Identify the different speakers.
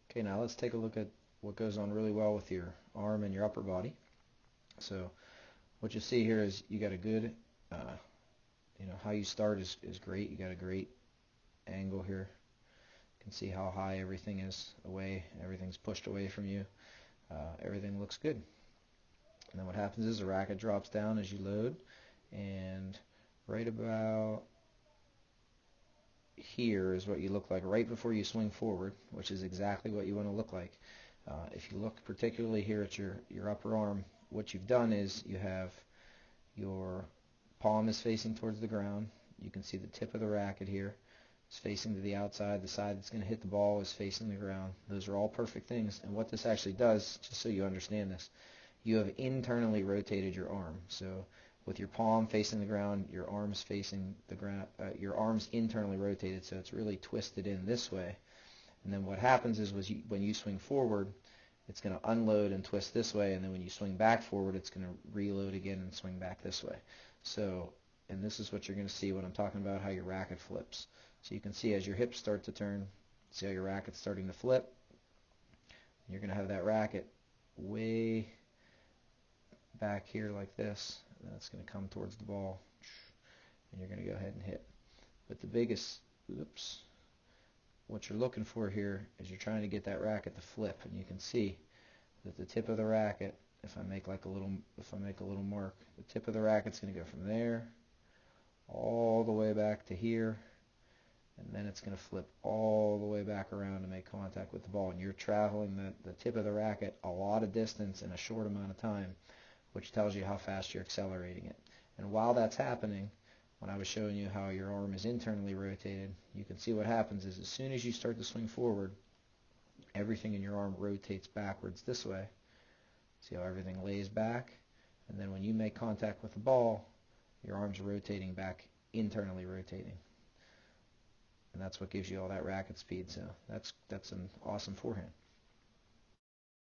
Speaker 1: Okay, now let's take a look at what goes on really well with your arm and your upper body. So what you see here is you got a good, how you start is great. You got a great angle here. You can see how high everything is away. Everything's pushed away from you. Everything looks good. And then what happens is the racket drops down as you load, and right about here is what you look like right before you swing forward, which is exactly what you want to look like. If you look particularly here at your upper arm, what you've done is you have your palm is facing towards the ground. You can see the tip of the racket here is facing to the outside. The side that's going to hit the ball is facing the ground. Those are all perfect things. And what this actually does, just so you understand this, you have internally rotated your arm. So with your palm facing the ground, your arms facing the ground, your arms internally rotated, so it's really twisted in this way. And then what happens is when you swing forward, it's going to unload and twist this way, and then when you swing back forward, it's going to reload again and swing back this way. So, and this is what you're going to see when I'm talking about how your racket flips. So you can see as your hips start to turn, see how your racket's starting to flip. You're going to have that racket way back here like this, and then it's going to come towards the ball, and you're going to go ahead and hit. But the biggest, oops, what you're looking for here is you're trying to get that racket to flip, and you can see that the tip of the racket, if I make a little mark, the tip of the racket's going to go from there all the way back to here, and then it's going to flip all the way back around to make contact with the ball, and you're traveling the tip of the racket a lot of distance in a short amount of time, which tells you how fast you're accelerating it. And while that's happening, when I was showing you how your arm is internally rotated, you can see what happens is as soon as you start to swing forward, everything in your arm rotates backwards this way. See how everything lays back? And then when you make contact with the ball, your arm's rotating back, internally rotating. And that's what gives you all that racket speed. So that's an awesome forehand.